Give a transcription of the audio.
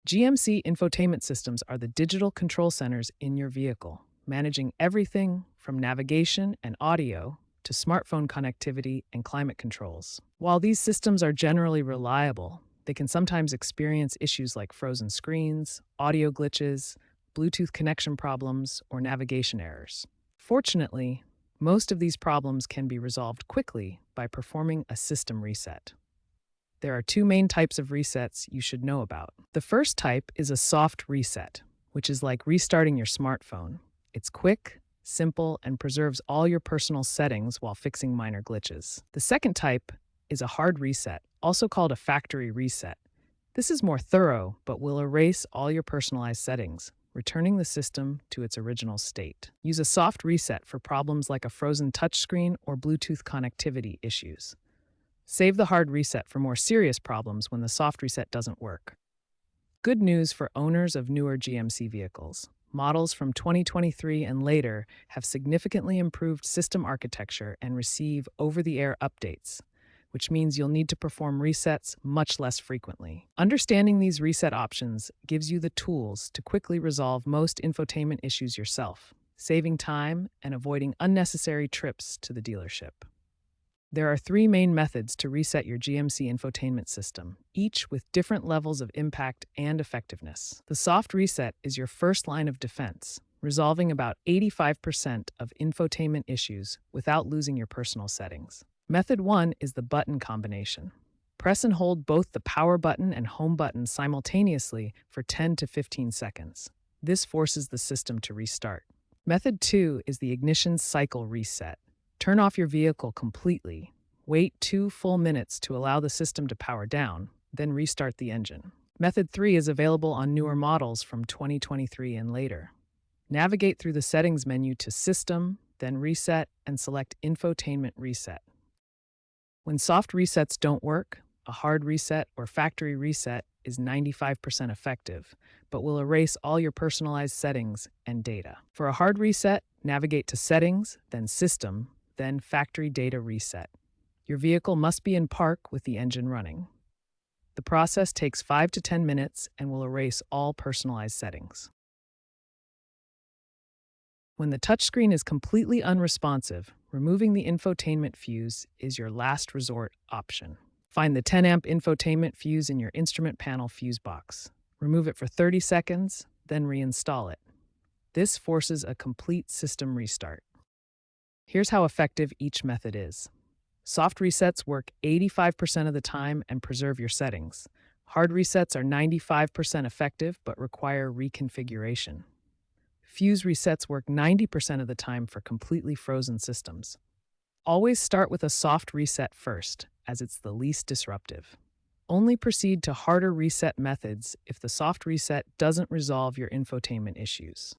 GMC Infotainment Systems are the digital control centers in your vehicle, managing everything from navigation and audio to smartphone connectivity and climate controls. While these systems are generally reliable, they can sometimes experience issues like frozen screens, audio glitches, Bluetooth connection problems, or navigation errors. Fortunately, most of these problems can be resolved quickly by performing a system reset. There are two main types of resets you should know about. The first type is a soft reset, which is like restarting your smartphone. It's quick, simple, and preserves all your personal settings while fixing minor glitches. The second type is a hard reset, also called a factory reset. This is more thorough, but will erase all your personalized settings, returning the system to its original state. Use a soft reset for problems like a frozen touchscreen or Bluetooth connectivity issues. Save the hard reset for more serious problems when the soft reset doesn't work. Good news for owners of newer GMC vehicles. Models from 2023 and later have significantly improved system architecture and receive over-the-air updates, which means you'll need to perform resets much less frequently. Understanding these reset options gives you the tools to quickly resolve most infotainment issues yourself, saving time and avoiding unnecessary trips to the dealership. There are three main methods to reset your GMC infotainment system, each with different levels of impact and effectiveness. The soft reset is your first line of defense, resolving about 85% of infotainment issues without losing your personal settings. Method 1 is the button combination. Press and hold both the power button and home button simultaneously for 10 to 15 seconds. This forces the system to restart. Method 2 is the ignition cycle reset. Turn off your vehicle completely. Wait 2 full minutes to allow the system to power down, then restart the engine. Method 3 is available on newer models from 2023 and later. Navigate through the settings menu to System, then Reset, and select Infotainment Reset. When soft resets don't work, a hard reset or factory reset is 95% effective, but will erase all your personalized settings and data. For a hard reset, navigate to Settings, then System, then Factory Data Reset. Your vehicle must be in park with the engine running. The process takes 5 to 10 minutes and will erase all personalized settings. When the touchscreen is completely unresponsive, removing the infotainment fuse is your last resort option. Find the 10-amp infotainment fuse in your instrument panel fuse box. Remove it for 30 seconds, then reinstall it. This forces a complete system restart. Here's how effective each method is. Soft resets work 85% of the time and preserve your settings. Hard resets are 95% effective but require reconfiguration. Fuse resets work 90% of the time for completely frozen systems. Always start with a soft reset first, as it's the least disruptive. Only proceed to harder reset methods if the soft reset doesn't resolve your infotainment issues.